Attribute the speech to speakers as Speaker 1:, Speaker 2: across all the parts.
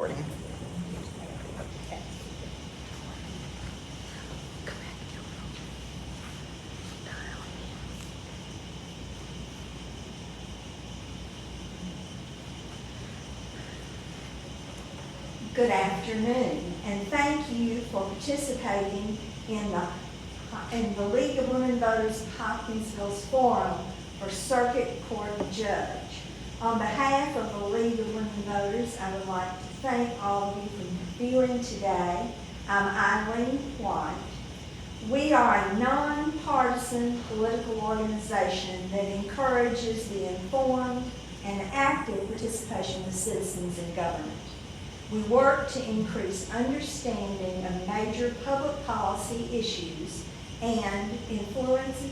Speaker 1: Recording.
Speaker 2: Good afternoon, and thank you for participating in the League of Women Voters of Hopkinsville's Forum for Circuit Court Judge. On behalf of the League of Women Voters, I would like to thank all of you for viewing today. I'm Eileen White. We are a nonpartisan political organization that encourages the informed and active participation of citizens in government. We work to increase understanding of major public policy issues and to influence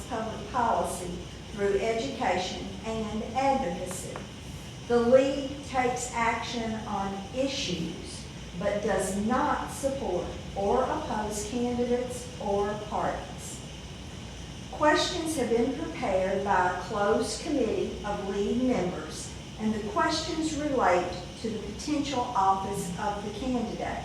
Speaker 2: public policy through education and advocacy. The League takes action on issues, but does not support or oppose candidates or parties. Questions have been prepared by a closed committee of League members, and the questions relate to the potential office of the candidate.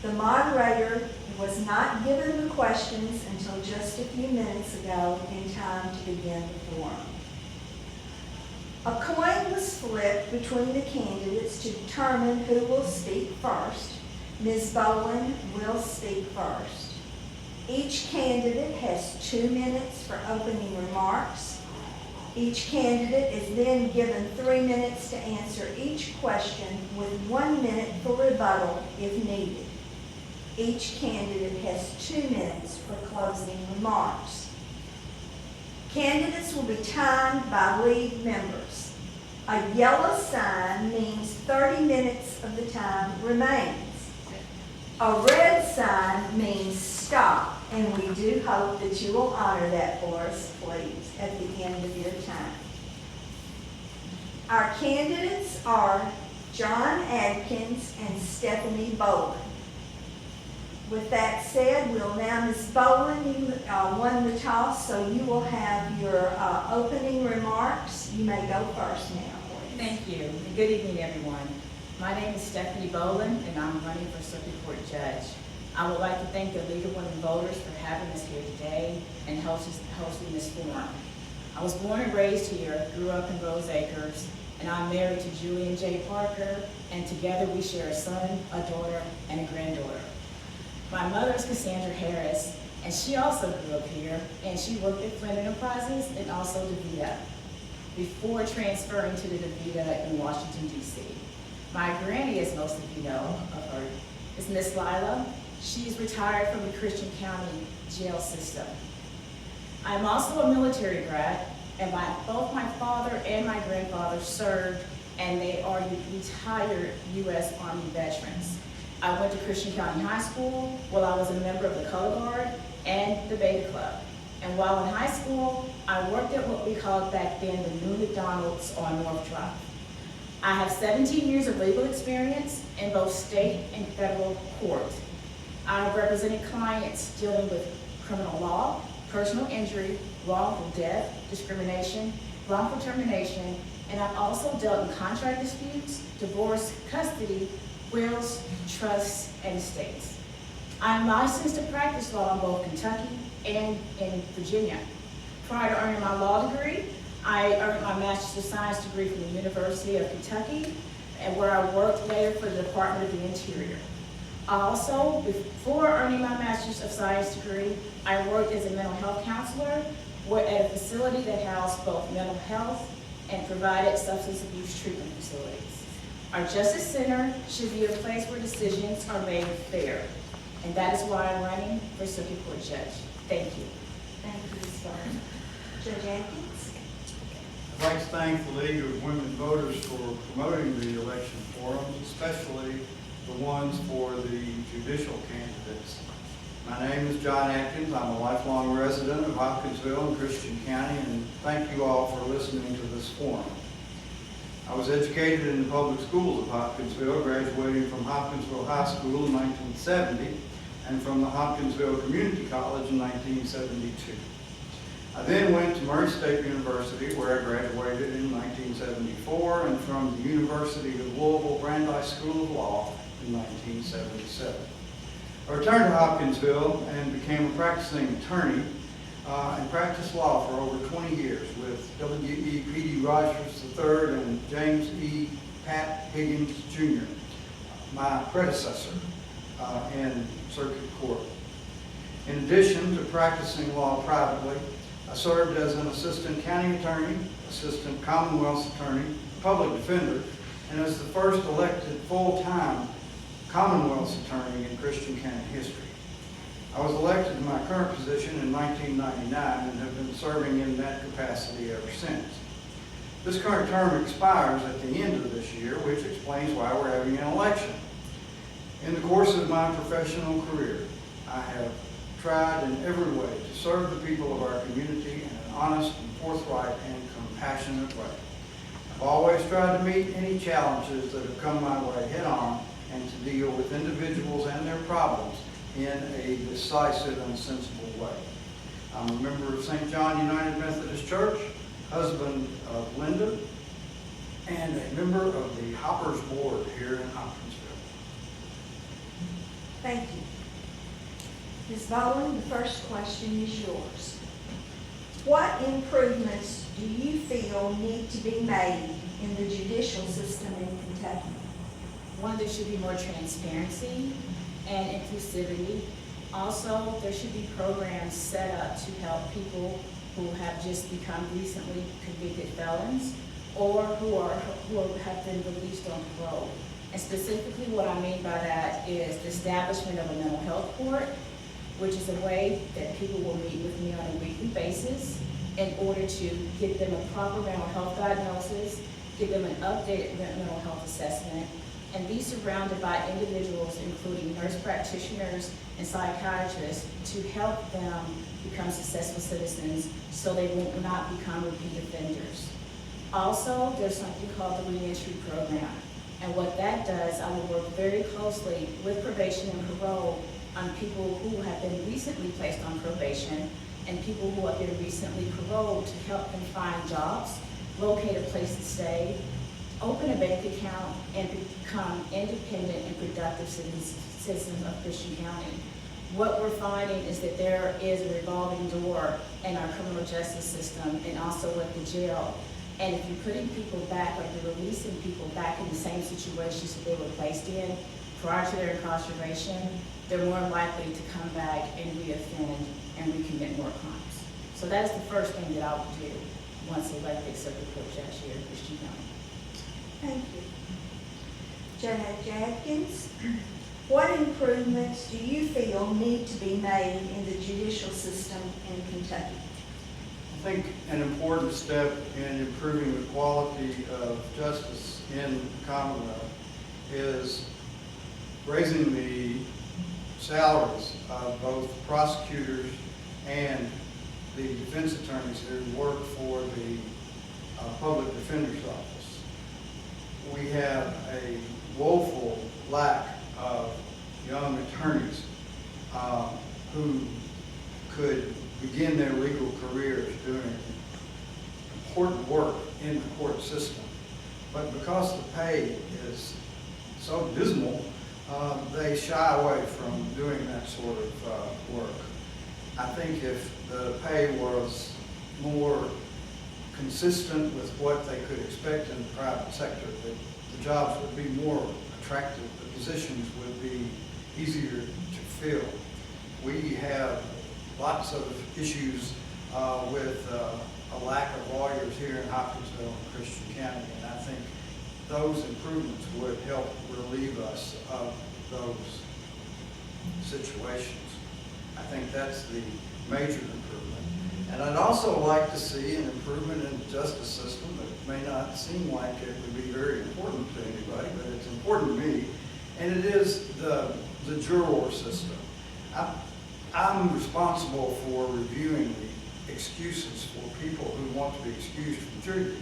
Speaker 2: The moderator was not given the questions until just a few minutes ago in time to begin the forum. A coin was flipped between the candidates to determine who will speak first. Ms. Bolen will speak first. Each candidate has 2 minutes for opening remarks. Each candidate is then given 3 minutes to answer each question with 1 minute for rebuttal if needed. Each candidate has 2 minutes for closing remarks. Candidates will be timed by League members. A yellow sign means 30 minutes of the time remains. A red sign means stop, and we do hope that you will honor that for us, please, at the end of your time. Our candidates are John Atkins and Stephanie Bolen. With that said, we'll now, Ms. Bolen, you won the toss, so you will have your opening remarks. You may go first now, please.
Speaker 3: Thank you, and good evening, everyone. My name is Stephanie Bolen, and I'm running for Circuit Court Judge. I would like to thank the League of Women Voters for having us here today and hosting this forum. I was born and raised here, grew up in Rose Acres, and I'm married to Julian J. Parker, and together we share a son, a daughter, and a granddaughter. My mother is Cassandra Harris, and she also grew up here, and she worked at Flint Enterprises and also DeVita before transferring to the DeVita in Washington, D.C. My granny, as most of you know of her, is Miss Lila. She's retired from the Christian County jail system. I'm also a military grad, and both my father and my grandfather served, and they are retired U.S. Army veterans. I went to Christian County High School while I was a member of the Color Guard and the Beta Club. And while in high school, I worked at what we called back then the new McDonald's on North Drive. I have 17 years of legal experience in both state and federal court. I have represented clients dealing with criminal law, personal injury, wrongful death, discrimination, wrongful termination, and I've also dealt in contract disputes, divorce, custody, wills, trusts, and estates. I'm licensed to practice law in both Kentucky and in Virginia. Prior to earning my law degree, I earned my Master's of Science degree from the University of Kentucky, and where I worked later for the Department of the Interior. Also, before earning my Master's of Science degree, I worked as a mental health counselor at a facility that housed both mental health and provided substance abuse treatment facilities. Our Justice Center should be a place where decisions are made fair, and that is why I'm running for Circuit Court Judge. Thank you.
Speaker 2: Thank you, Ms. Bolen. Judge Atkins?
Speaker 4: I'd like to thank the League of Women Voters for promoting the election forums, especially the ones for the judicial candidates. My name is John Atkins. I'm a lifelong resident of Hopkinsville and Christian County, and thank you all for listening to this forum. I was educated in the public schools of Hopkinsville, graduating from Hopkinsville High School in 1970 and from the Hopkinsville Community College in 1972. I then went to Murray State University, where I graduated in 1974, and from the University of Louisville Brandeis School of Law in 1977. I returned to Hopkinsville and became a practicing attorney and practiced law for over 20 years with W.E. P.D. Rogers III and James E. Pat Higgins Jr., my predecessor in circuit court. In addition to practicing law privately, I served as an assistant county attorney, assistant Commonwealth attorney, public defender, and as the first elected full-time Commonwealth attorney in Christian County history. I was elected to my current position in 1999 and have been serving in that capacity ever since. This current term expires at the end of this year, which explains why we're having an election. In the course of my professional career, I have tried in every way to serve the people of our community in an honest and forthright and compassionate way. I've always tried to meet any challenges that have come my way head on and to deal with individuals and their problems in a decisive and sensible way. I'm a member of St. John United Methodist Church, husband of Linda, and a member of the Hoppers Board here in Hopkinsville.
Speaker 2: Thank you. Ms. Bolen, the first question is yours. What improvements do you feel need to be made in the judicial system in Kentucky?
Speaker 3: One, there should be more transparency and inclusivity. Also, there should be programs set up to help people who have just become recently convicted felons or who have been released on parole. And specifically what I mean by that is the establishment of a mental health court, which is a way that people will meet with me on a weekly basis in order to get them a proper mental health diagnosis, give them an updated mental health assessment, and be surrounded by individuals, including nurse practitioners and psychiatrists, to help them become successful citizens so they will not become repeat offenders. Also, there's something called the reentry program. And what that does, I will work very closely with probation and parole on people who have been recently placed on probation and people who have been recently paroled to help them find jobs, locate a place to stay, open a bank account, and become independent and productive citizens of Christian County. What we're finding is that there is a revolving door in our criminal justice system and also at the jail. And if you're putting people back or you're releasing people back in the same situations that they were placed in prior to their incarceration, they're more likely to come back and reoffend and recommit more crimes. So that's the first thing that I would do once elected circuit court judge here in Christian County.
Speaker 2: Thank you. Judge Atkins, what improvements do you feel need to be made in the judicial system in Kentucky?
Speaker 4: I think an important step in improving the quality of justice in the Commonwealth is raising the salaries of both prosecutors and the defense attorneys who work for the public defender's office. We have a woeful lack of young attorneys who could begin their legal careers doing important work in the court system. But because the pay is so dismal, they shy away from doing that sort of work. I think if the pay was more consistent with what they could expect in the private sector, that the jobs would be more attractive, the positions would be easier to fill. We have lots of issues with a lack of lawyers here in Hopkinsville and Christian County, and I think those improvements would help relieve us of those situations. I think that's the major improvement. And I'd also like to see an improvement in the justice system that may not seem like it would be very important to anybody, but it's important to me, and it is the juror system. I'm responsible for reviewing the excuses for people who want to be excused from jury duty.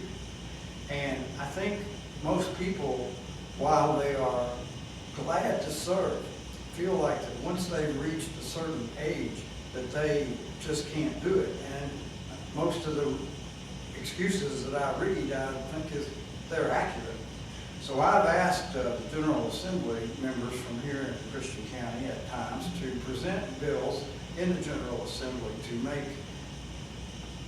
Speaker 4: And I think most people, while they are glad to serve, feel like that once they've reached a certain age that they just can't do it. And most of the excuses that I read, I think they're accurate. So I've asked the General Assembly members from here in Christian County at times to present bills in the General Assembly to make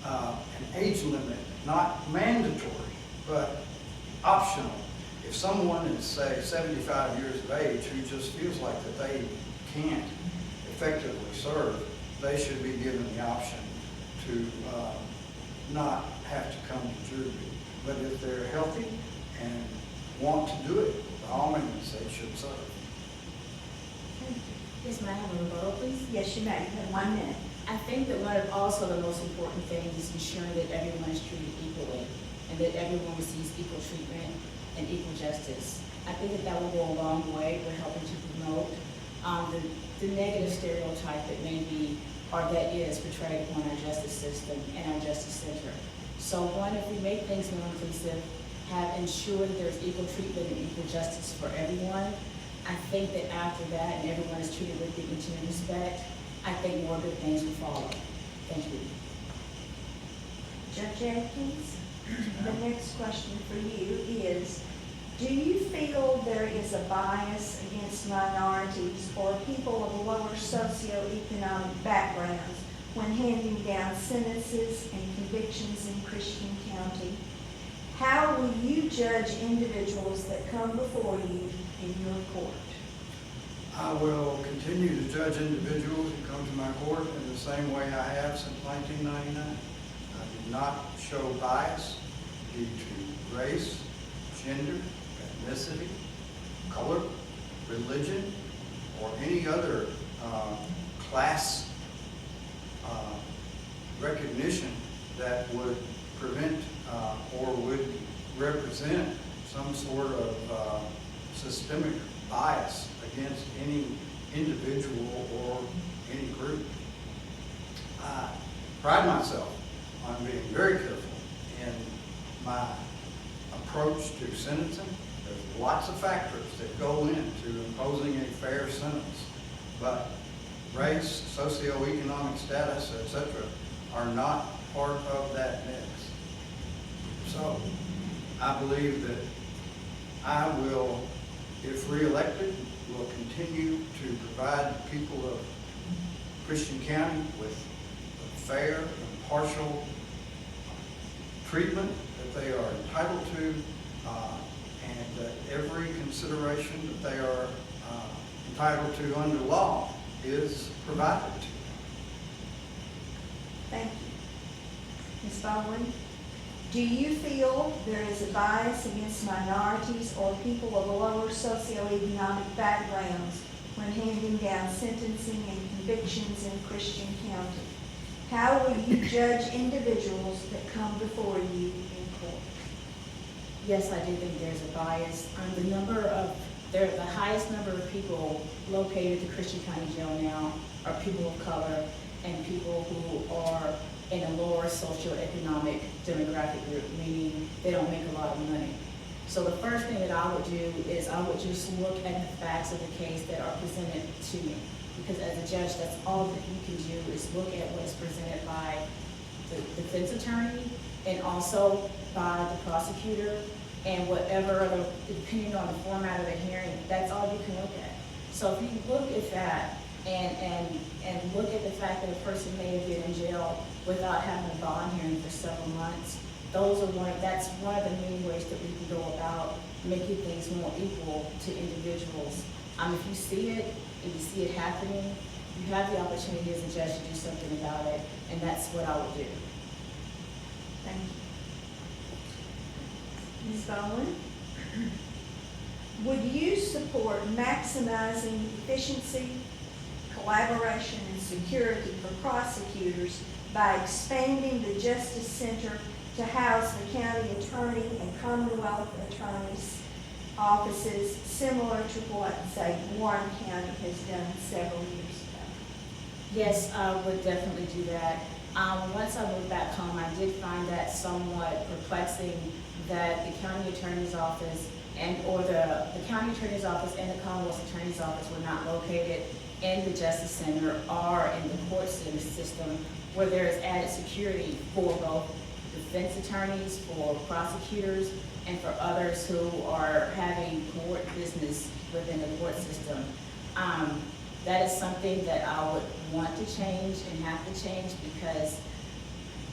Speaker 4: an age limit, not mandatory, but optional. If someone is, say, 75 years of age who just feels like that they can't effectively serve, they should be given the option to not have to come to jury. But if they're healthy and want to do it, by all means, they should serve.
Speaker 3: Yes, ma'am, have a rebuttal, please.
Speaker 2: Yes, you may, you have 1 minute.
Speaker 3: I think that one of also the most important things is ensuring that everyone is treated equally and that everyone receives equal treatment and equal justice. I think that will go a long way with helping to promote the negative stereotype that may be or that is portrayed upon our justice system and our justice center. So one, if we make things more inclusive, have ensured that there's equal treatment and equal justice for everyone, I think that after that and everyone is treated with dignity and respect, I think more good things will follow. Thank you.
Speaker 2: Judge Atkins, the next question for you is, do you feel there is a bias against minorities or people of lower socioeconomic backgrounds when handing down sentences and convictions in Christian County? How will you judge individuals that come before you in your court?
Speaker 4: I will continue to judge individuals who come to my court in the same way I have since 1999. I do not show bias due to race, gender, ethnicity, color, religion, or any other class recognition that would prevent or would represent some sort of systemic bias against any individual or any group. I pride myself on being very careful in my approach to sentencing. There's lots of factors that go into imposing a fair sentence, but race, socioeconomic status, etc., are not part of that mix. So I believe that I will, if reelected, will continue to provide people of Christian County with fair, impartial treatment that they are entitled to, and that every consideration that they are entitled to under law is provided to them.
Speaker 2: Thank you. Ms. Bolen, do you feel there is a bias against minorities or people of lower socioeconomic backgrounds when handing down sentencing and convictions in Christian County? How will you judge individuals that come before you in court?
Speaker 3: Yes, I do think there's a bias. The highest number of people located at the Christian County Jail now are people of color and people who are in a lower socioeconomic demographic group, meaning they don't make a lot of money. So the first thing that I would do is I would just look at the facts of the case that are presented to me. Because as a judge, that's all that you can do is look at what is presented by the defense attorney and also by the prosecutor and whatever other, depending on the format of the hearing, that's all you can look at. So if you look at that and look at the fact that a person may have been in jail without having a bond hearing for several months, that's one of the main ways that we can go about making things more equal to individuals. If you see it, if you see it happening, you have the opportunity as a judge to do something about it, and that's what I would do.
Speaker 2: Thank you. Ms. Bowen, would you support maximizing efficiency, collaboration, and security for prosecutors by expanding the Justice Center to house the county attorney and Commonwealth attorneys' offices, similar to what, say, Warren County has done several years ago?
Speaker 3: Yes, I would definitely do that. Once I moved back home, I did find that somewhat perplexing that the county attorney's office or the county attorney's office and the Commonwealth attorney's office were not located in the Justice Center or in the court system, where there is added security for both defense attorneys, for prosecutors, and for others who are having court business within the court system. That is something that I would want to change and have to change, because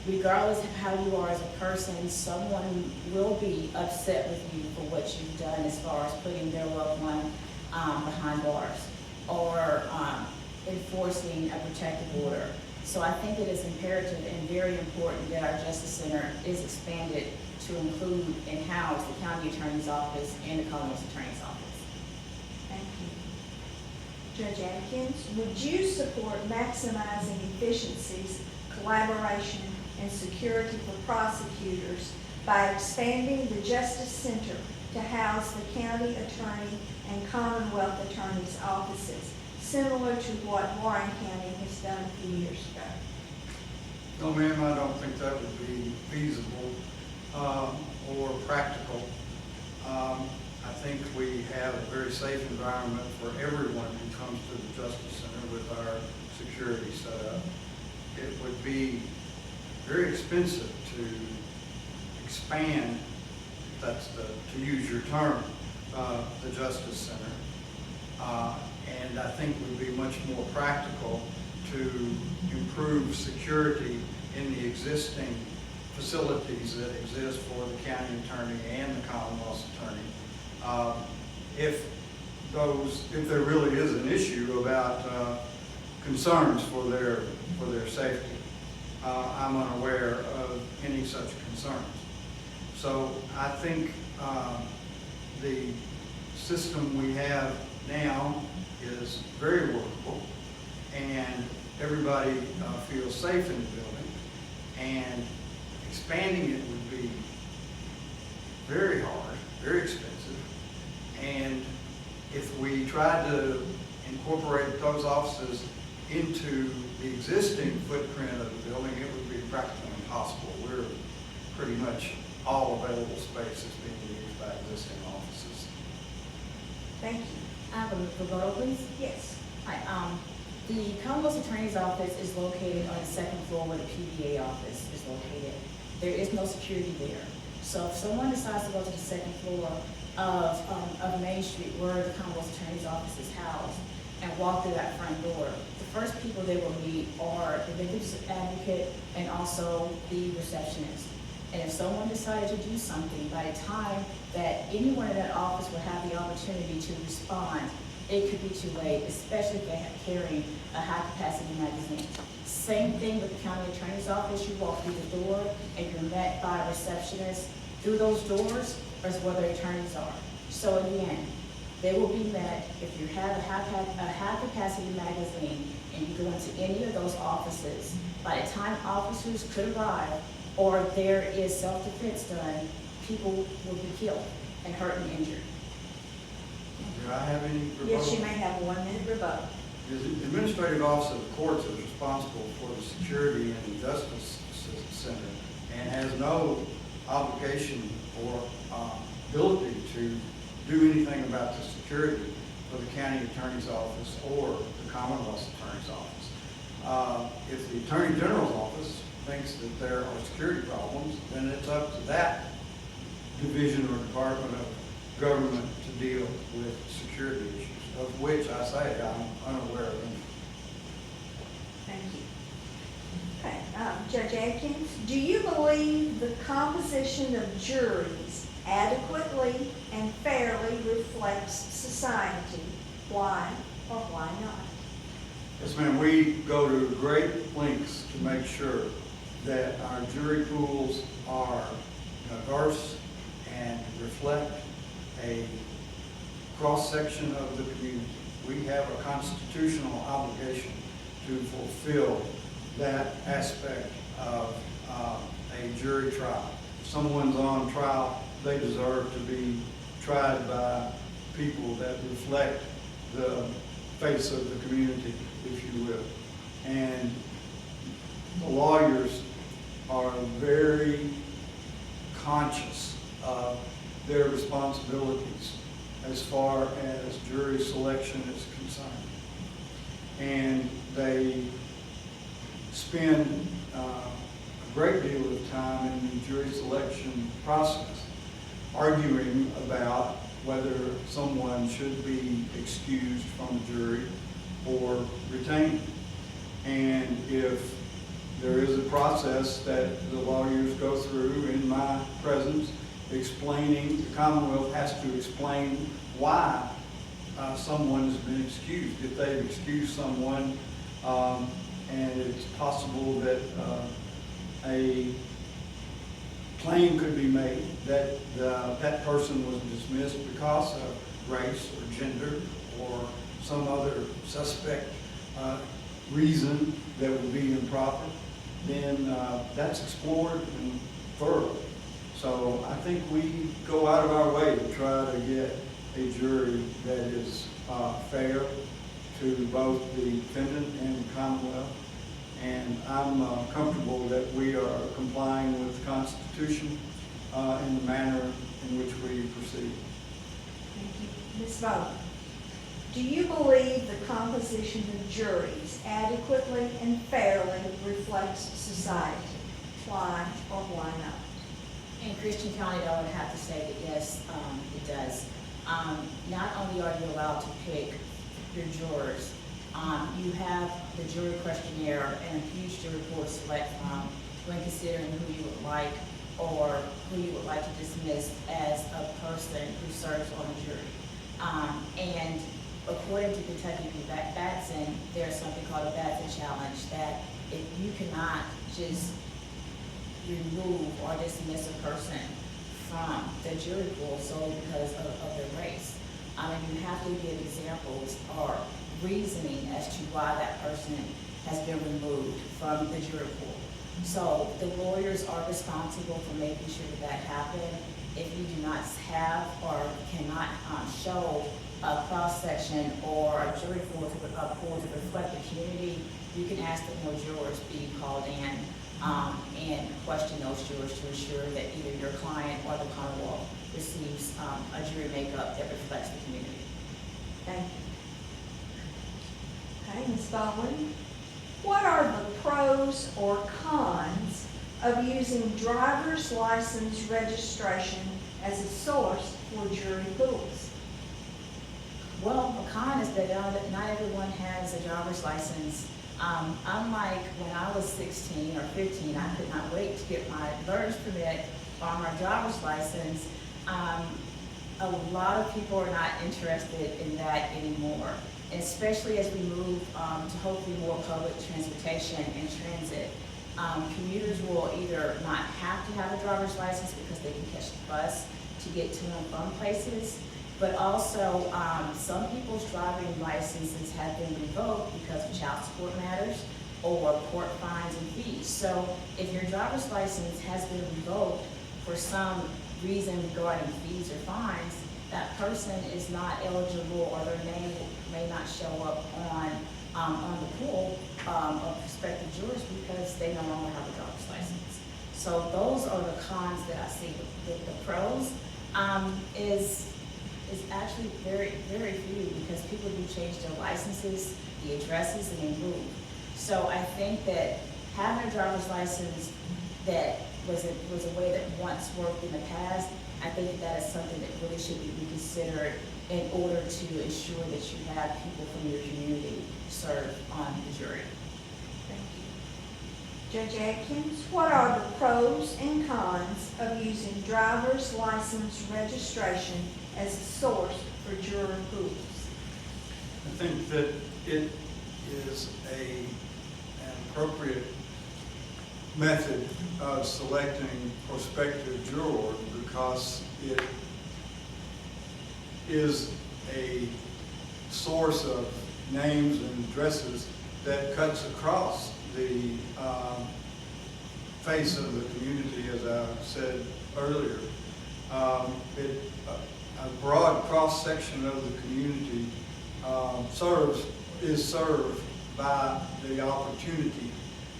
Speaker 3: regardless of how you are as a person, someone will be upset with you for what you've done as far as putting their loved one behind bars or enforcing a protective order. So I think it is imperative and very important that our Justice Center is expanded to include and house the county attorney's office and the Commonwealth attorney's office.
Speaker 2: Thank you. Judge Atkins, would you support maximizing efficiencies, collaboration, and security for prosecutors by expanding the Justice Center to house the county attorney and Commonwealth attorney's offices, similar to what Warren County has done a few years ago?
Speaker 4: No, ma'am, I don't think that would be feasible or practical. I think we have a very safe environment for everyone who comes to the Justice Center with our security set up. It would be very expensive to expand, to use your term, the Justice Center. And I think it would be much more practical to improve security in the existing facilities that exist for the county attorney and the Commonwealth's attorney. If there really is an issue about concerns for their safety, I'm unaware of any such concerns. So I think the system we have now is very workable, and everybody feels safe in the building, and expanding it would be very hard, very expensive, and if we tried to incorporate those offices into the existing footprint of the building, it would be practically impossible. We're pretty much all available space is being used by existing offices.
Speaker 2: Thank you.
Speaker 3: I have a rebuttal, please.
Speaker 2: Yes.
Speaker 3: Hi, the Commonwealth Attorney's office is located on the second floor where the PDA office is located. There is no security there. So if someone decides to go to the second floor of Main Street where the Commonwealth Attorney's office is housed and walk through that front door, the first people they will meet are the victim's advocate and also the receptionist. And if someone decided to do something, by the time that anyone in that office would have the opportunity to respond, it could be too late, especially if they're carrying a high-capacity magazine. Same thing with the county attorney's office. You walk through the door and you're met by a receptionist. Through those doors is where the attorneys are. So again, they will be met if you have a high-capacity magazine and you go into any of those offices. By the time officers could arrive, or there is self-defense done, people will be killed and hurt and injured.
Speaker 4: Do I have any rebuttal?
Speaker 2: Yes, you may have 1 minute rebuttal.
Speaker 4: The Administrative Office of the Courts is responsible for the security in the Justice Center and has no obligation or ability to do anything about the security for the County Attorney's Office or the Commonwealth's Attorney's Office. If the Attorney General's Office thinks that there are security problems, then it's up to that division or department of government to deal with security issues, of which I say I'm unaware of any.
Speaker 2: Thank you. Okay, Judge Atkins, do you believe the composition of juries adequately and fairly reflects society? Why or why not?
Speaker 4: Yes, ma'am, we go to great lengths to make sure that our jury pools are diverse and reflect a cross-section of the community. We have a constitutional obligation to fulfill that aspect of a jury trial. If someone's on trial, they deserve to be tried by people that reflect the face of the community, if you will. And the lawyers are very conscious of their responsibilities as far as jury selection is concerned. And they spend a great deal of time in the jury selection process arguing about whether someone should be excused from the jury or retained. And if there is a process that the lawyers go through in my presence explaining, the Commonwealth has to explain why someone has been excused. If they've excused someone and it's possible that a claim could be made that that person was dismissed because of race or gender or some other suspect reason that would be improper, then that's explored and thoroughly. So I think we go out of our way to try to get a jury that is fair to both the defendant and the Commonwealth. And I'm comfortable that we are complying with the Constitution in the manner in which we proceed.
Speaker 2: Thank you. Ms. Bolen, do you believe the composition of juries adequately and fairly reflects society? Why or why not?
Speaker 3: In Christian County, I would have to say that yes, it does. Not only are you allowed to pick your jurors, you have the jury questionnaire and a huge jury pool to select from when considering who you would like or who you would like to dismiss as a person who serves on a jury. And according to Kentucky v. Batson, there's something called a Batson challenge that if you cannot just remove or dismiss a person from the jury pool solely because of their race, you have to give examples or reasoning as to why that person has been removed from the jury pool. So the lawyers are responsible for making sure that happens. If you do not have or cannot show a cross-section or a jury pool to reflect the community, you can ask that more jurors be called in and question those jurors to ensure that either your client or the Commonwealth receives a jury makeup that reflects the community.
Speaker 2: Thank you. Okay, Ms. Bolen, what are the pros or cons of using driver's license registration as a source for jury pools?
Speaker 3: Well, a con is that not everyone has a driver's license. Unlike when I was 16 or 15, I could not wait to get my learner's permit or my driver's license. A lot of people are not interested in that anymore, especially as we move to hopefully more public transportation and transit. Commuters will either not have to have a driver's license because they can catch the bus to get to and from places, but also some people's driving licenses have been revoked because of child support matters or court fines and fees. So if your driver's license has been revoked for some reason regarding fees or fines, that person is not eligible or their name may not show up on the pool of prospective jurors because they no longer have a driver's license. So those are the cons that I see. The pros is actually very, very few because people do change their licenses, the addresses, and they move. So I think that having a driver's license that was a way that once worked in the past, I think that is something that really should be reconsidered in order to ensure that you have people from your community serve on the jury.
Speaker 2: Thank you. Judge Atkins, what are the pros and cons of using driver's license registration as a source for juror pools?
Speaker 4: I think that it is an appropriate method of selecting prospective jurors because it is a source of names and addresses that cuts across the face of the community, as I said earlier. A broad cross-section of the community is served by the opportunity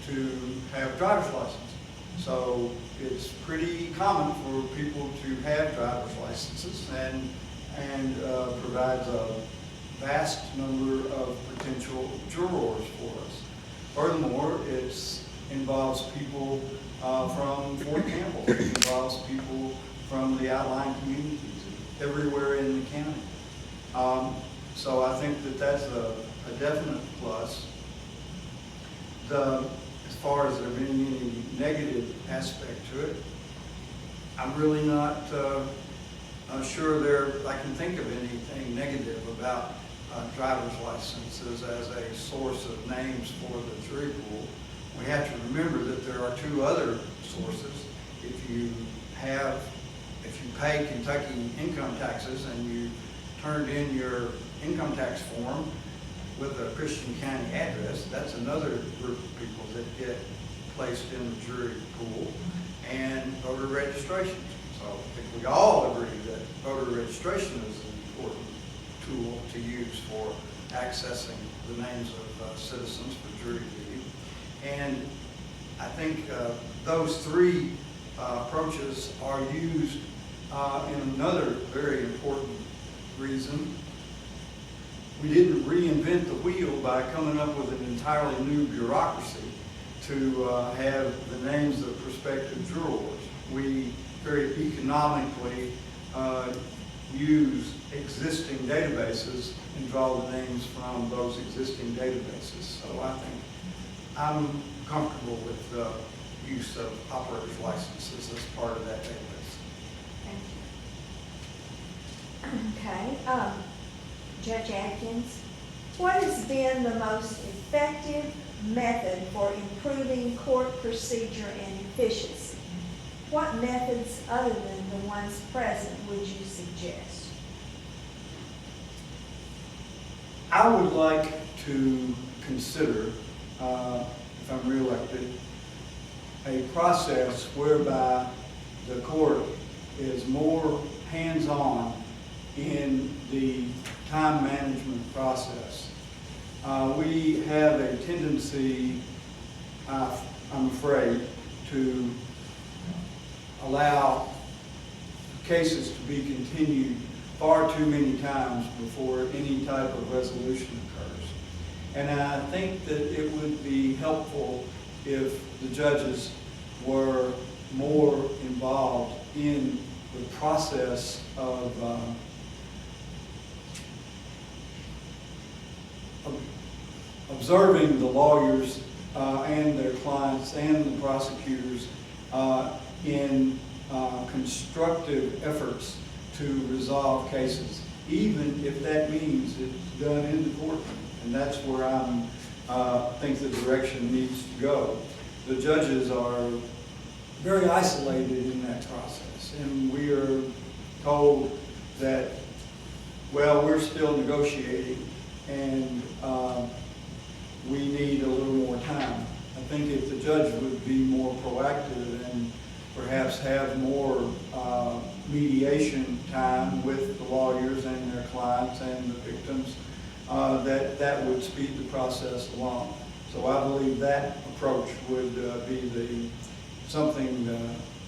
Speaker 4: to have driver's license. So it's pretty common for people to have driver's licenses and provides a vast number of potential jurors for us. Furthermore, it involves people from Fort Campbell. It involves people from the outlying communities everywhere in the county. So I think that that's a definite plus. As far as there being any negative aspect to it, I'm really not sure I can think of anything negative about driver's licenses as a source of names for the jury pool. We have to remember that there are two other sources. If you pay Kentucky income taxes and you turned in your income tax form with a Christian County address, that's another group of people that get placed in the jury pool, and voter registration. So I think we all agree that voter registration is an important tool to use for accessing the names of citizens for jury duty. And I think those three approaches are used in another very important reason. We didn't reinvent the wheel by coming up with an entirely new bureaucracy to have the names of prospective jurors. We very economically use existing databases and draw the names from those existing databases. So I think I'm comfortable with the use of operator's licenses as part of that database.
Speaker 2: Thank you. Okay. Judge Atkins, what has been the most effective method for improving court procedure and efficiency? What methods other than the ones present would you suggest?
Speaker 4: I would like to consider, if I'm reelected, a process whereby the court is more hands-on in the time management process. We have a tendency, I'm afraid, to allow cases to be continued far too many times before any type of resolution occurs. And I think that it would be helpful if the judges were more involved in the process of observing the lawyers and their clients and the prosecutors in constructive efforts to resolve cases, even if that means it's done in the courtroom. And that's where I think the direction needs to go. The judges are very isolated in that process, and we are told that, well, we're still negotiating and we need a little more time. I think if the judge would be more proactive and perhaps have more mediation time with the lawyers and their clients and the victims, that would speed the process along. So I believe that approach would be something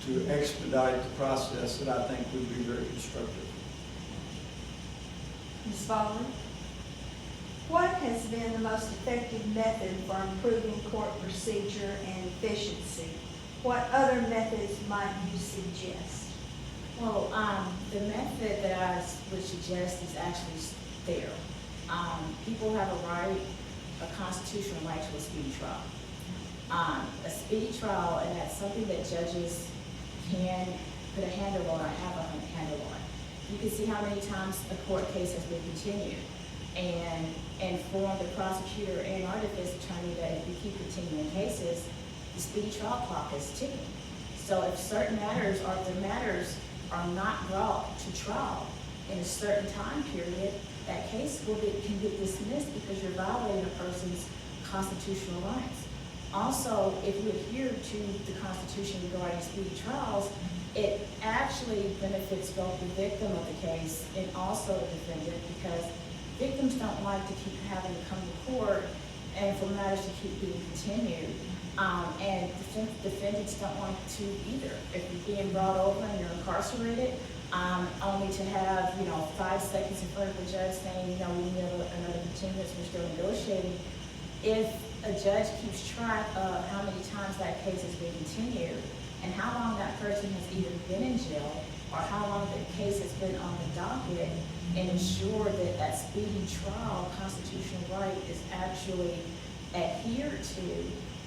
Speaker 4: to expedite the process that I think would be very constructive.
Speaker 2: Ms. Bolen, what has been the most effective method for improving court procedure and efficiency? What other methods might you suggest?
Speaker 3: Well, the method that I would suggest is actually fair. People have a constitutional right to a speedy trial. A speedy trial, and that's something that judges can put a handle on or have a handle on. You can see how many times a court case has been continued and inform the prosecutor and our defense attorney that if we keep continuing cases, the speedy trial clock is ticking. So if certain matters or if the matters are not brought to trial in a certain time period, that case can get dismissed because you're violating a person's constitutional rights. Also, if you adhere to the Constitution regarding speedy trials, it actually benefits both the victim of the case and also the defendant, because victims don't like to keep having to come to court and for matters to keep being continued. And defendants don't want to either. If you're being brought over and you're incarcerated, only to have, 5 seconds in front of the judge saying, we need another continuance, we're still negotiating. If a judge keeps track of how many times that case has been continued and how long that person has either been in jail or how long the case has been on the docket, and ensure that that speedy trial constitutional right is actually adhered to,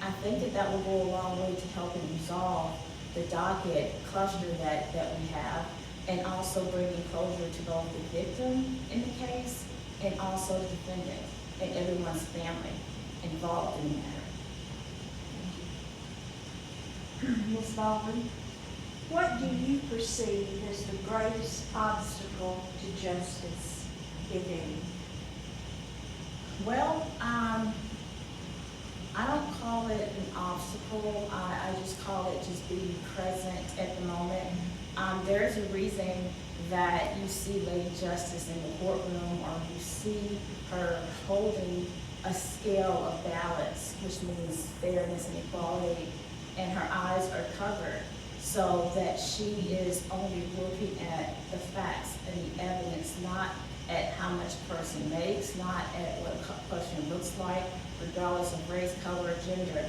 Speaker 3: I think that will go a long way to helping resolve the docket cluster that we have, and also bringing closure to both the victim in the case and also the defendant and everyone's family involved in the matter.
Speaker 2: Ms. Bolen, what do you perceive as the greatest obstacle to justice, if any?
Speaker 3: Well, I don't call it an obstacle. I just call it just being present at the moment. There's a reason that you see Lady Justice in the courtroom, or you see her holding a scale of balance, which means fairness and equality, and her eyes are covered so that she is only looking at the facts and the evidence, not at how much a person makes, not at what a person looks like, regardless of race, color, or gender.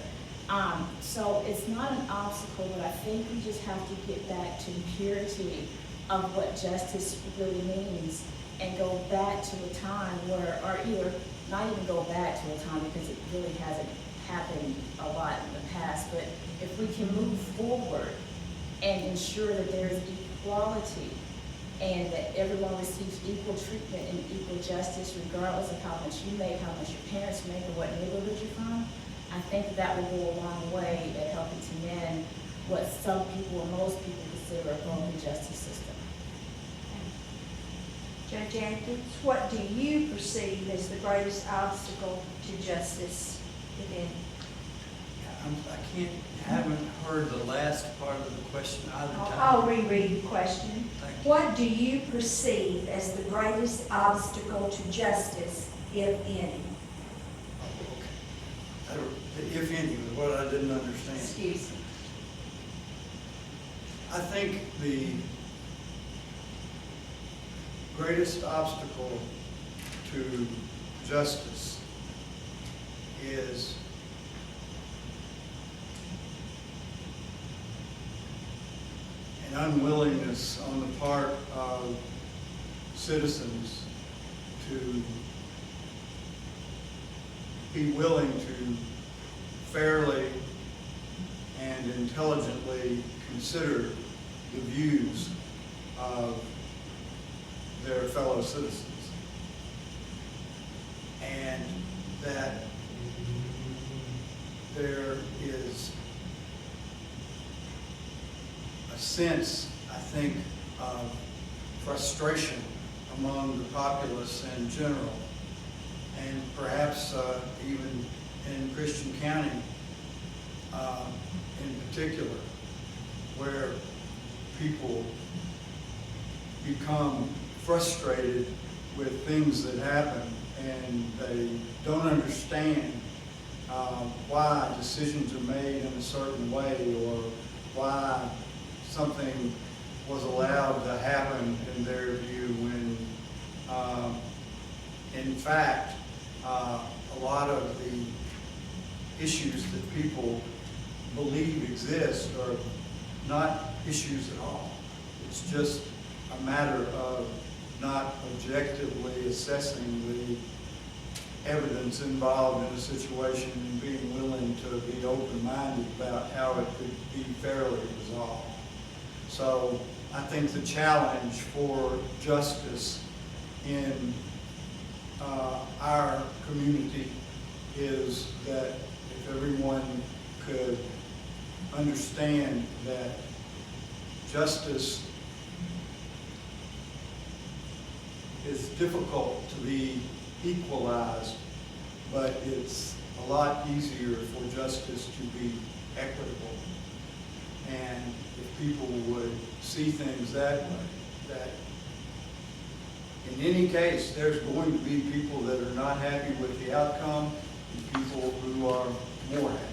Speaker 3: So it's not an obstacle, but I think we just have to get back to the purity of what justice really means and go back to a time where, or either not even go back to a time because it really hasn't happened a lot in the past, but if we can move forward and ensure that there is equality and that everyone receives equal treatment and equal justice regardless of how much you make, how much your parents make, or what neighborhood you're from, I think that will go a long way at helping to mend what some people or most people consider a broken justice system.
Speaker 2: Judge Atkins, what do you perceive as the greatest obstacle to justice, if any?
Speaker 1: I haven't heard the last part of the question either time.
Speaker 2: I'll reread the question.
Speaker 1: Thank you.
Speaker 2: What do you perceive as the greatest obstacle to justice, if any?
Speaker 4: The if any was what I didn't understand.
Speaker 2: Excuse me.
Speaker 4: I think the greatest obstacle to justice is an unwillingness on the part of citizens to be willing to fairly and intelligently consider the views of their fellow citizens. And that there is a sense, I think, of frustration among the populace in general, and perhaps even in Christian County in particular, where people become frustrated with things that happen and they don't understand why decisions are made in a certain way, or why something was allowed to happen in their view when in fact a lot of the issues that people believe exist are not issues at all. It's just a matter of not objectively assessing the evidence involved in a situation and being willing to be open-minded about how it could be fairly resolved. So I think the challenge for justice in our community is that if everyone could understand that justice is difficult to be equalized, but it's a lot easier for justice to be equitable. And if people would see things that way, that in any case, there's going to be people that are not happy with the outcome and people who are more happy.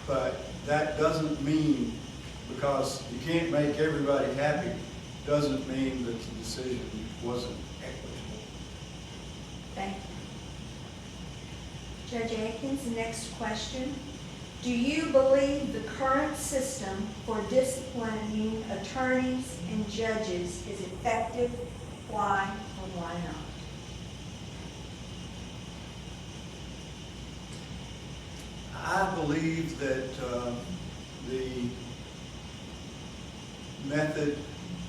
Speaker 4: But that doesn't mean, because you can't make everybody happy, doesn't mean that the decision wasn't equitable.
Speaker 2: Thank you. Judge Atkins, the next question. Do you believe the current system for disciplining attorneys and judges is effective? Why or why not?
Speaker 4: I believe that the method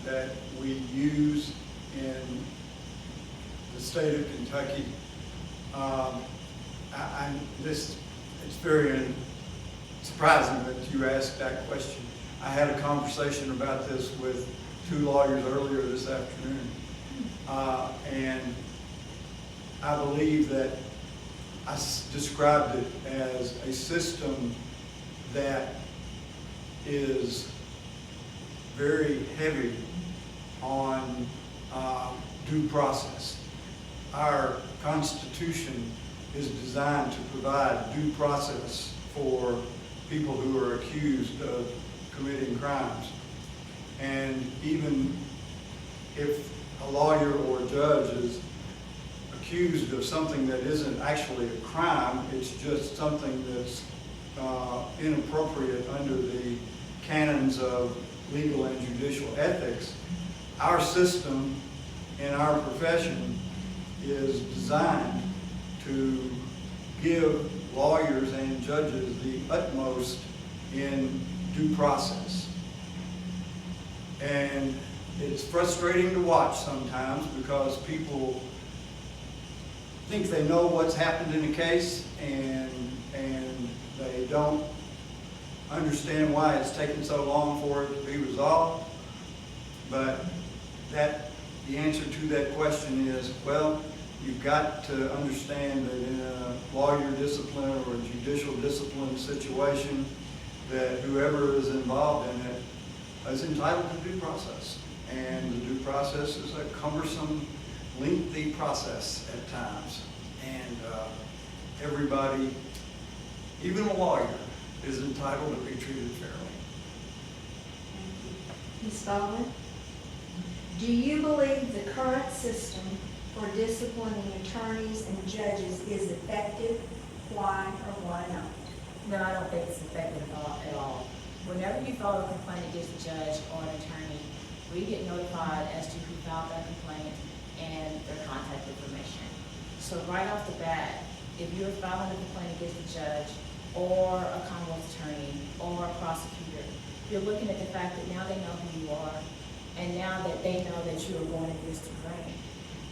Speaker 4: that we use in the state of Kentucky, it's very surprising that you asked that question. I had a conversation about this with 2 lawyers earlier this afternoon, and I believe that I described it as a system that is very heavy on due process. Our Constitution is designed to provide due process for people who are accused of committing crimes. And even if a lawyer or a judge is accused of something that isn't actually a crime, it's just something that's inappropriate under the canons of legal and judicial ethics, our system in our profession is designed to give lawyers and judges the utmost in due process. And it's frustrating to watch sometimes because people think they know what's happened in a case and they don't understand why it's taken so long for it to be resolved. But the answer to that question is, well, you've got to understand that in a lawyer discipline or a judicial discipline situation, that whoever is involved in it is entitled to due process. And the due process is a cumbersome, lengthy process at times. And everybody, even a lawyer, is entitled to be treated fairly.
Speaker 2: Ms. Bolen, do you believe the current system for disciplining attorneys and judges is effective? Why or why not?
Speaker 3: No, I don't think it's effective at all. Whenever you file a complaint against a judge or an attorney, we get notified as to who filed that complaint and their contact information. So right off the bat, if you're filing a complaint against a judge or a Commonwealth attorney or a prosecutor, you're looking at the fact that now they know who you are, and now that they know that you are going against the grain.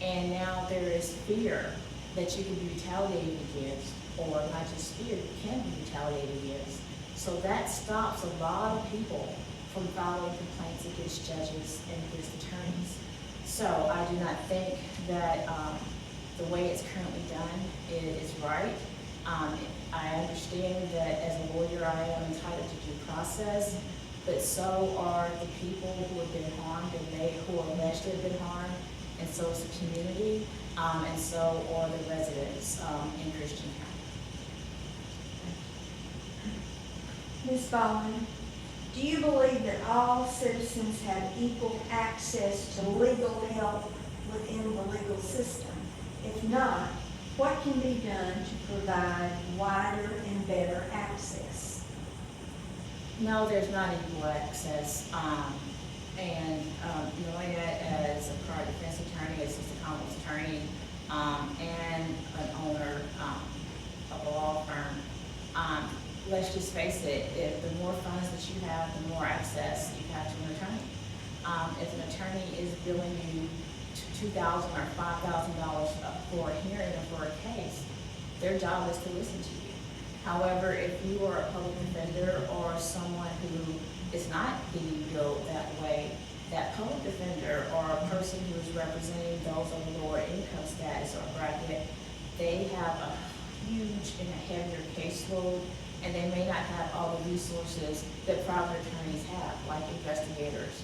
Speaker 3: And now there is fear that you can be retaliated against, or not just fear, you can be retaliated against. So that stops a lot of people from filing complaints against judges and against attorneys. So I do not think that the way it's currently done is right. I understand that as a lawyer I am entitled to due process, but so are the people who have been harmed and who are alleged to have been harmed, and so is the community, and so are the residents in Christian County.
Speaker 2: Ms. Bolen, do you believe that all citizens have equal access to legal help within the legal system? If not, what can be done to provide wider and better access?
Speaker 3: No, there's not equal access. Knowing it as a prior defense attorney, assistant Commonwealth attorney, and an owner of a law firm, let's just face it, if the more funds that you have, the more access you have to an attorney. If an attorney is billing you $2,000 or $5,000 for a hearing or for a case, their job is to listen to you. However, if you are a public defender or someone who is not being billed that way, that public defender or a person who is representing those of a lower income status or bracket, they have a huge and a heavier caseload, and they may not have all the resources that private attorneys have, like investigators,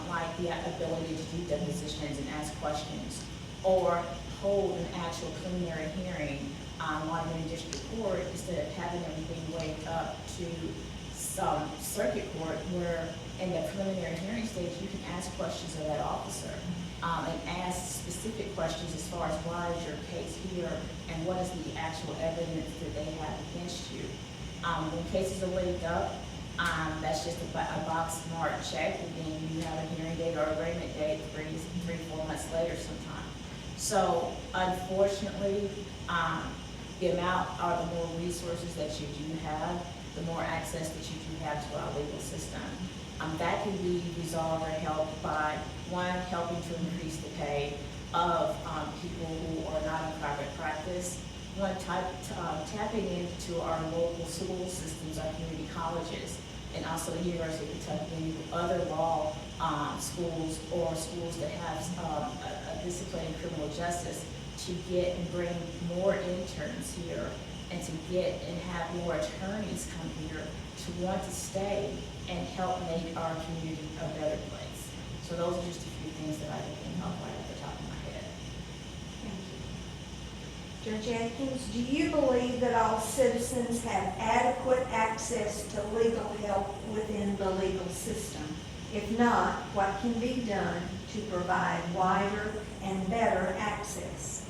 Speaker 3: like the ability to do depositions and ask questions, or hold an actual preliminary hearing on Montgomery District Court instead of having everything wake up to some circuit court where in the preliminary hearing stage, you can ask questions of that officer and ask specific questions as far as why is your case here and what is the actual evidence that they have against you. When cases are waked up, that's just a box mark check, and then you have a hearing date or arraignment date 3-4 months later sometime. So unfortunately, the amount or the more resources that you do have, the more access that you do have to our legal system. That can be resolved or helped by, one, helping to increase the pay of people who are not in private practice. One, tapping into our local school systems, our community colleges, and also the University of Kentucky and other law schools or schools that have a discipline in criminal justice to get and bring more interns here and to get and have more attorneys come here to want to stay and help make our community a better place. So those are just a few things that I can help right off the top of my head.
Speaker 2: Thank you. Judge Atkins, do you believe that all citizens have adequate access to legal help within the legal system? If not, what can be done to provide wider and better access?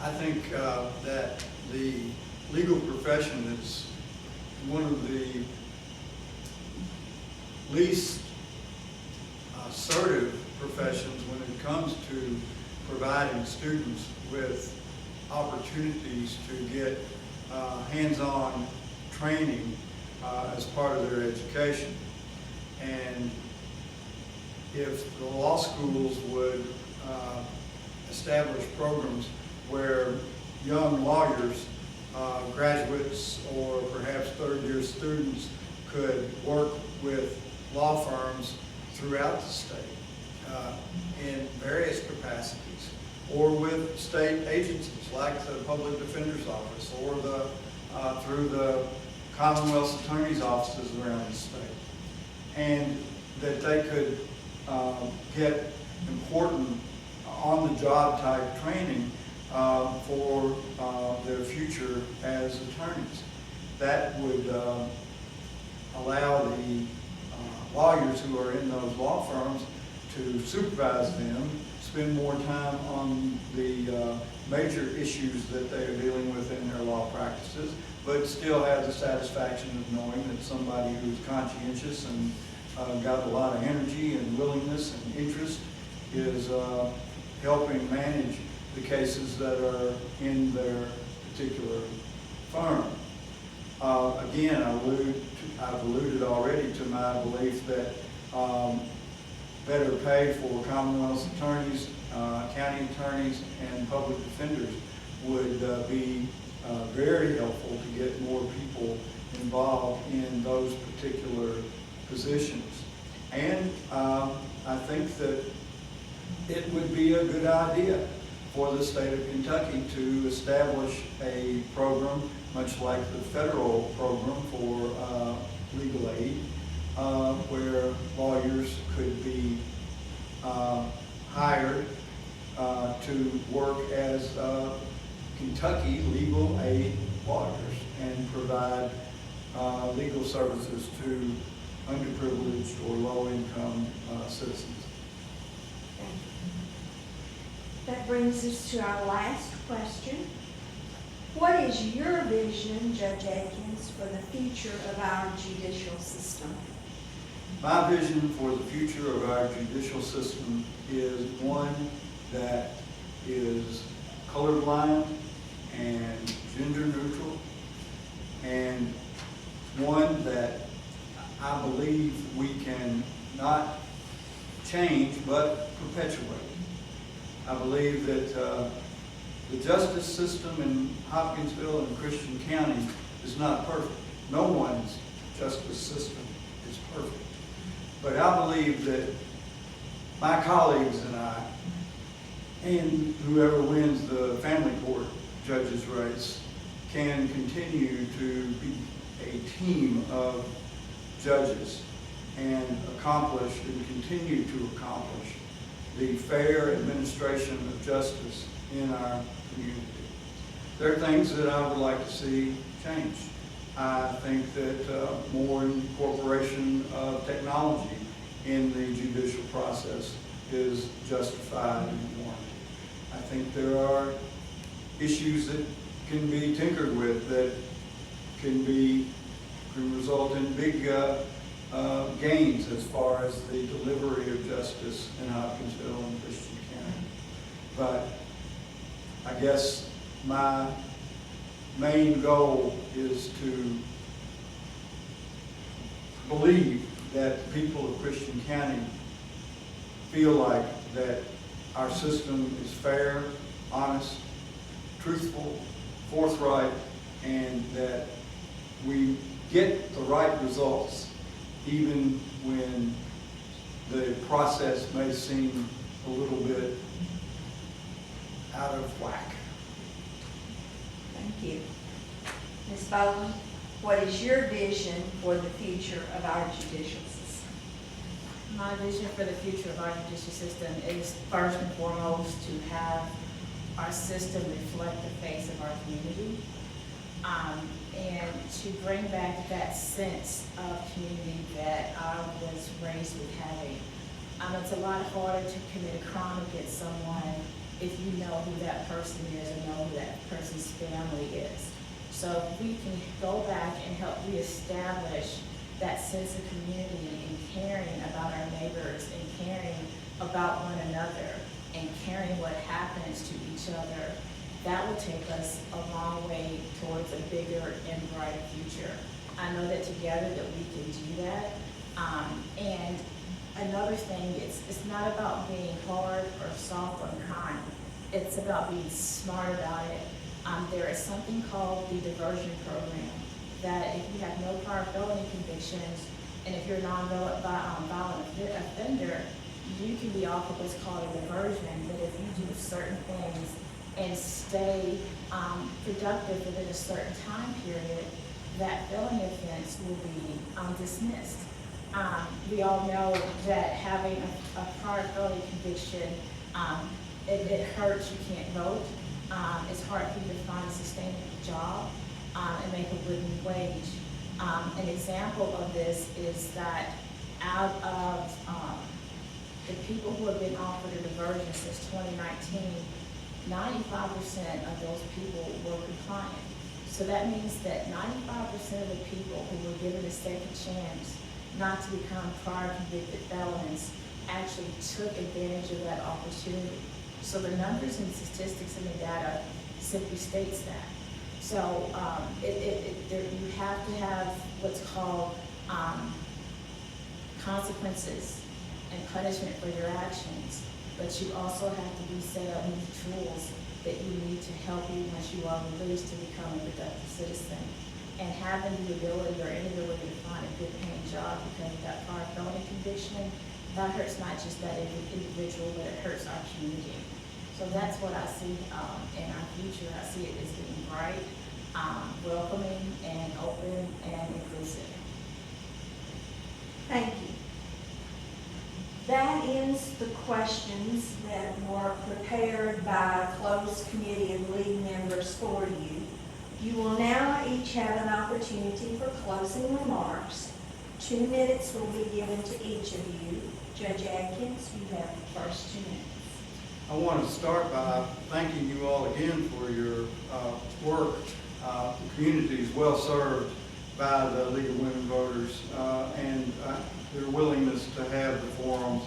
Speaker 4: I think that the legal profession is one of the least assertive professions when it comes to providing students with opportunities to get hands-on training as part of their education. And if the law schools would establish programs where young lawyers, graduates, or perhaps third-year students could work with law firms throughout the state in various capacities, or with state agencies like the Public Defender's Office or through the Commonwealth's attorney's offices around the state, and that they could get important on-the-job type training for their future as attorneys. That would allow the lawyers who are in those law firms to supervise them, spend more time on the major issues that they are dealing with in their law practices, but still have the satisfaction of knowing that somebody who's conscientious and got a lot of energy and willingness and interest is helping manage the cases that are in their particular firm. Again, I've alluded already to my belief that better pay for Commonwealth's attorneys, county attorneys, and public defenders would be very helpful to get more people involved in those particular positions. And I think that it would be a good idea for the state of Kentucky to establish a program, much like the federal program for legal aid, where lawyers could be hired to work as Kentucky legal aid lawyers and provide legal services to underprivileged or low-income citizens.
Speaker 2: That brings us to our last question. What is your vision, Judge Atkins, for the future of our judicial system?
Speaker 4: My vision for the future of our judicial system is one that is colorblind and gender neutral, and one that I believe we can not change but perpetuate. I believe that the justice system in Hopkinsville and Christian County is not perfect. No one's justice system is perfect. But I believe that my colleagues and I, and whoever wins the family court judges race, can continue to be a team of judges and accomplish and continue to accomplish the fair administration of justice in our community. There are things that I would like to see change. I think that more incorporation of technology in the judicial process is justified and warranted. I think there are issues that can be tinkered with that can result in big gains as far as the delivery of justice in Hopkinsville and Christian County. But I guess my main goal is to believe that the people of Christian County feel like that our system is fair, honest, truthful, forthright, and that we get the right results even when the process may seem a little bit out of whack.
Speaker 2: Thank you. Ms. Bolen, what is your vision for the future of our judicial system?
Speaker 3: My vision for the future of our judicial system is first and foremost to have our system reflect the face of our community, and to bring back that sense of community that I was raised with having. It's a lot harder to commit a crime against someone if you know who that person is or know who that person's family is. So if we can go back and help reestablish that sense of community and caring about our neighbors and caring about one another and caring what happens to each other, that will take us a long way towards a bigger and brighter future. I know that together that we can do that. And another thing, it's not about being hard or soft or kind. It's about being smart about it. There is something called the diversion program that if you have no prior felony convictions and if you're a non-violent offender, you can be offered what's called a diversion, that if you do certain things and stay productive within a certain time period, that felony offense will be dismissed. We all know that having a prior felony conviction, it hurts, you can't vote. It's hard for you to find a sustainable job and make a living wage. An example of this is that out of the people who have been offered a diversion since 2019, 95% of those people were compliant. So that means that 95% of the people who were given a second chance not to become prior convicted felons actually took advantage of that opportunity. So the numbers and statistics in the data simply states that. So you have to have what's called consequences and punishment for your actions, but you also have to be set up with tools that you need to help you once you are released to become a productive citizen. And having the ability or inability to find a good paying job because of that prior felony conviction, that hurts not just that individual, but it hurts our community. So that's what I see in our future. I see it as being bright, welcoming, and open, and inclusive.
Speaker 2: Thank you. That ends the questions that were prepared by a closed committee of lead members for you. You will now each have an opportunity for closing remarks. 2 minutes will be given to each of you. Judge Atkins, you have the first 2 minutes.
Speaker 4: I want to start by thanking you all again for your work. The community is well served by the League of Women Voters and their willingness to have the forums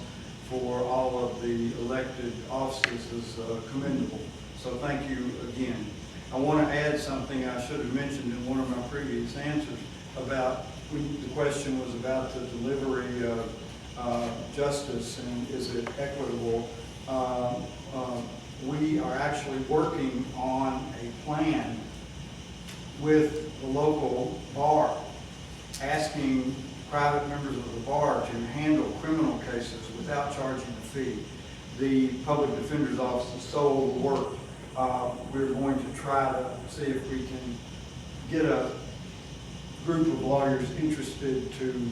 Speaker 4: for all of the elected offices is commendable. So thank you again. I want to add something I should have mentioned in one of my previous answers about when the question was about the delivery of justice and is it equitable. We are actually working on a plan with the local bar, asking private members of the bar to handle criminal cases without charging a fee. The public defender's office is so overworked. We're going to try to see if we can get a group of lawyers interested to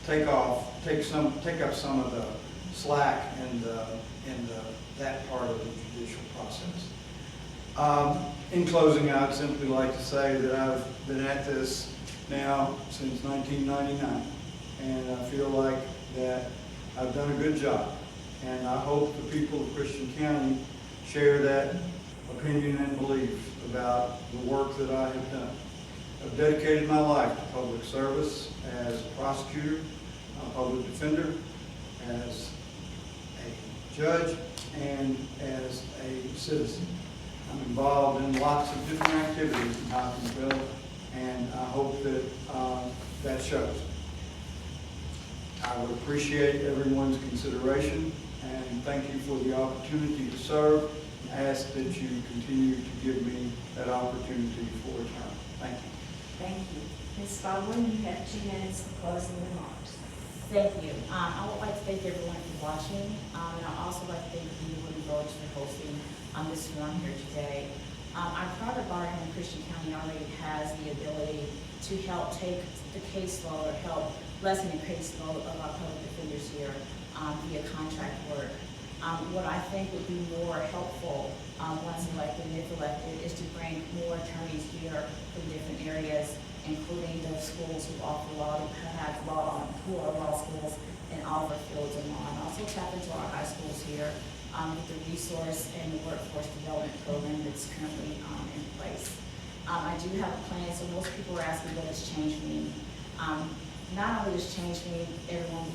Speaker 4: take up some of the slack in that part of the judicial process. In closing, I'd simply like to say that I've been at this now since 1999, and I feel like that I've done a good job. And I hope the people of Christian County share that opinion and belief about the work that I have done. I've dedicated my life to public service as a prosecutor, a public defender, as a judge, and as a citizen. I'm involved in lots of different activities in Hopkinsville, and I hope that that shows. I would appreciate everyone's consideration, and thank you for the opportunity to serve. I ask that you continue to give me that opportunity for a term. Thank you.
Speaker 2: Thank you. Ms. Bolen, you have 2 minutes for closing remarks.
Speaker 3: Thank you. I would like to thank everyone for watching, and I'd also like to thank the women voters for hosting this forum here today. I'm proud that Bolen Christian County already has the ability to help take the caseload or help lessen the caseload of our public defenders here via contract work. What I think would be more helpful once elected and if elected is to bring more attorneys here from different areas, including those schools who offer law, who are law schools and offer fields in law, and also tap into our high schools here with the resource and the workforce development program that's currently in place. I do have a plan, so most people are asking what does change mean. Not only does change mean everyone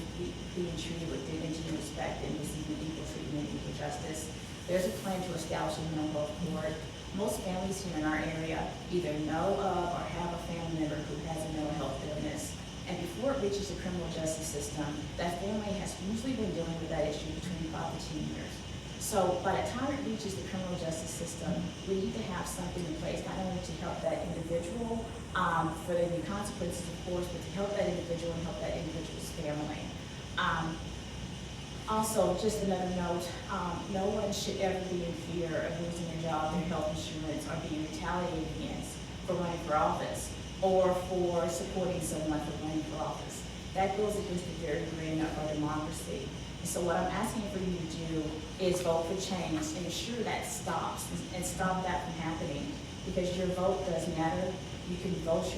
Speaker 3: being treated with dignity and respect and receiving equal treatment and equal justice, there's a plan to establish a mental health board. Most families here in our area either know of or have a family member who has a mental health illness. And before it reaches the criminal justice system, that family has usually been dealing with that issue between 5 to 10 years. So by the time it reaches the criminal justice system, we need to have something in place, not only to help that individual, for the consequences, of course, but to help that individual and help that individual's family. Also, just another note, no one should ever be in fear of losing their job, their health insurance, or being retaliated against for running for office or for supporting someone for running for office. That goes against the very grain of our democracy. And so what I'm asking for you to do is vote for change and ensure that stops and stop that from happening, because your vote does matter. You can voice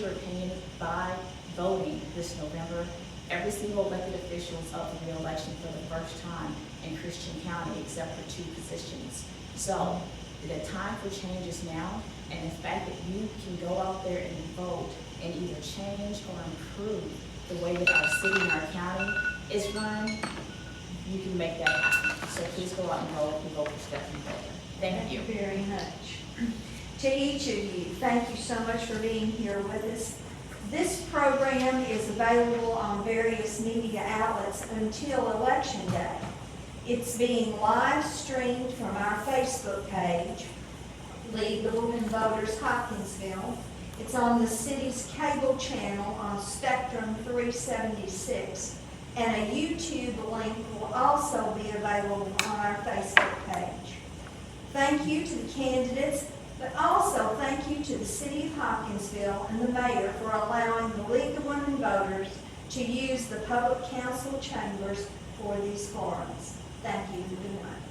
Speaker 3: your opinion by voting this November. Every single elected official is up for re-election for the first time in Christian County, except for 2 positions. So the time for change is now, and the fact that you can go out there and vote and either change or improve the way that our city and our county is run, you can make that happen. So please go out and vote for Stephanie Bolen. Thank you.
Speaker 2: Thank you very much. To each of you, thank you so much for being here with us. This program is available on various media outlets until Election Day. It's being live streamed from our Facebook page, League of Women Voters Hopkinsville. It's on the city's cable channel on Spectrum 376, and a YouTube link will also be available on our Facebook page. Thank you to the candidates, but also thank you to the City of Hopkinsville and the Mayor for allowing the League of Women Voters to use the Public Council chambers for these forums. Thank you and good night.